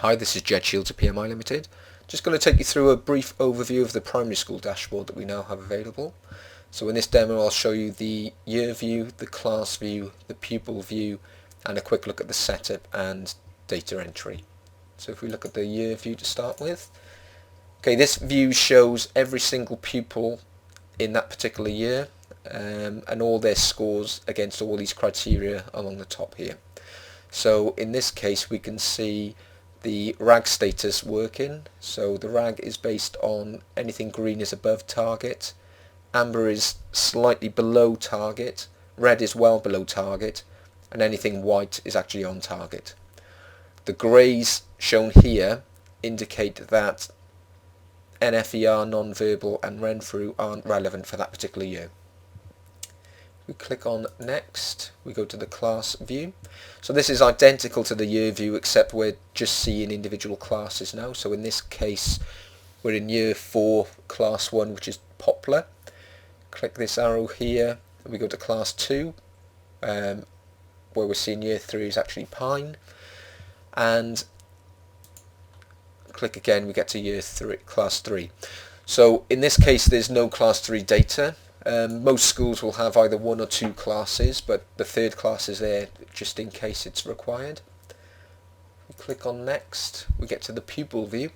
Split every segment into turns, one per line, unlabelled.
Hi, this is Jed Shields of PMI Limited. Just going to take you through a brief overview of the primary school dashboard that we now have available. So in this demo I'll show you the year view, the class view, the pupil view, and a quick look at the setup and data entry. So if we look at the year view to start with, okay, this view shows every single pupil in that particular year and all their scores against all these criteria along the top here. So in this case we can see the RAG status working. So the RAG is based on anything green is above target, amber is slightly below target, red is well below target, and anything white is actually on target. The greys shown here indicate that NFER, non-verbal, and Renfrew aren't relevant for that particular year. We click on next, we go to the class view. So this is identical to the year view, except we're just seeing individual classes now. So in this case we're in year 4 class 1, which is poplar. Click this arrow here and we go to class 2 where we're seeing year 3 is actually pine, and click again, we get to year 3 class 3. So in this case there's no class 3 data. Most schools will have either 1 or 2 classes, but the third class is there just in case it's required. We click on next, we get to the pupil view.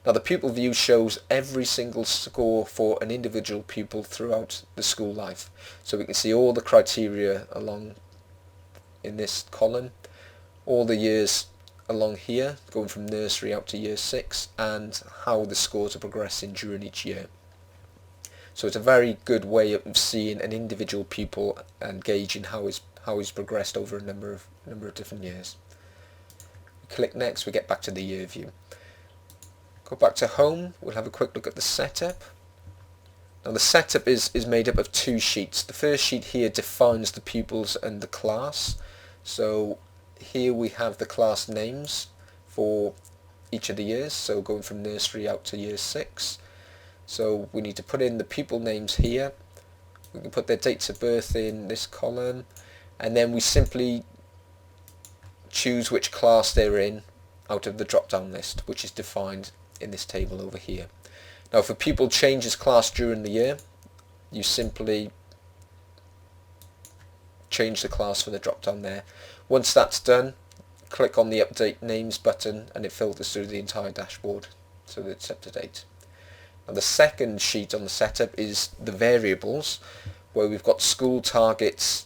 Now the pupil view shows every single score for an individual pupil throughout the school life. So we can see all the criteria along in this column, all the years along here, going from nursery out to year 6, and how the scores are progressing during each year. So it's a very good way of seeing an individual pupil and gauging how he's progressed over a number of different years. We click next, we get back to the year view. Go back to home, we'll have a quick look at the setup. Now the setup is made up of 2 sheets. The first sheet here defines the pupils and the class. So here we have the class names for each of the years, so going from nursery out to year 6. So we need to put in the pupil names here, we can put their dates of birth in this column, and then we simply choose which class they're in out of the drop down list, which is defined in this table over here. Now if a pupil changes class during the year, you simply change the class for the drop down there. Once that's done, click on the update names button and it filters through the entire dashboard so that it's up to date. And the second sheet on the setup is the variables, where we've got school targets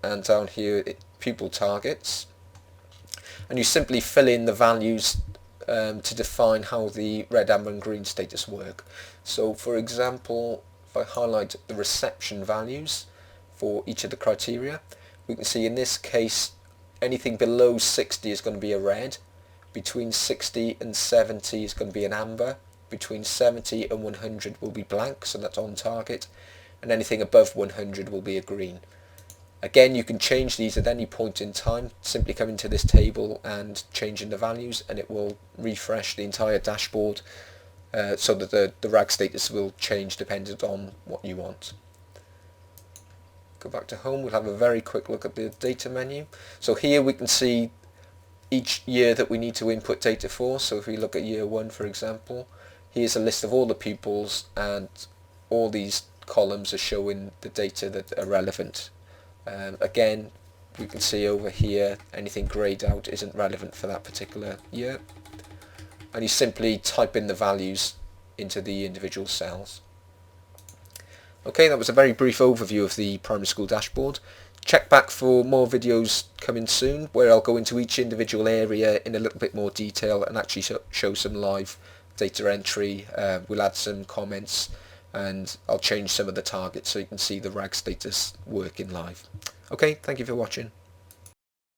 and down here pupil targets, and you simply fill in the values to define how the red, amber and green status work. So for example, if I highlight the reception values for each of the criteria, we can see in this case anything below 60 is going to be a red, between 60 and 70 is going to be an amber, between 70 and 100 will be blank, so that's on target, and anything above 100 will be a green. Again, you can change these at any point in time, simply come into this table and change in the values and it will refresh the entire dashboard so that the RAG status will change dependent on what you want. Go back to home, we'll have a very quick look at the data menu. So here we can see each year that we need to input data for. So if we look at year 1 for example, here's a list of all the pupils and all these columns are showing the data that are relevant. Again, we can see over here anything greyed out isn't relevant for that particular year, and you simply type in the values into the individual cells. Okay, that was a very brief overview of the primary school dashboard. Check back for more videos coming soon where I'll go into each individual area in a little bit more detail and actually show some live data entry. We'll add some comments and I'll change some of the targets so you can see the RAG status working live. Okay, thank you for watching.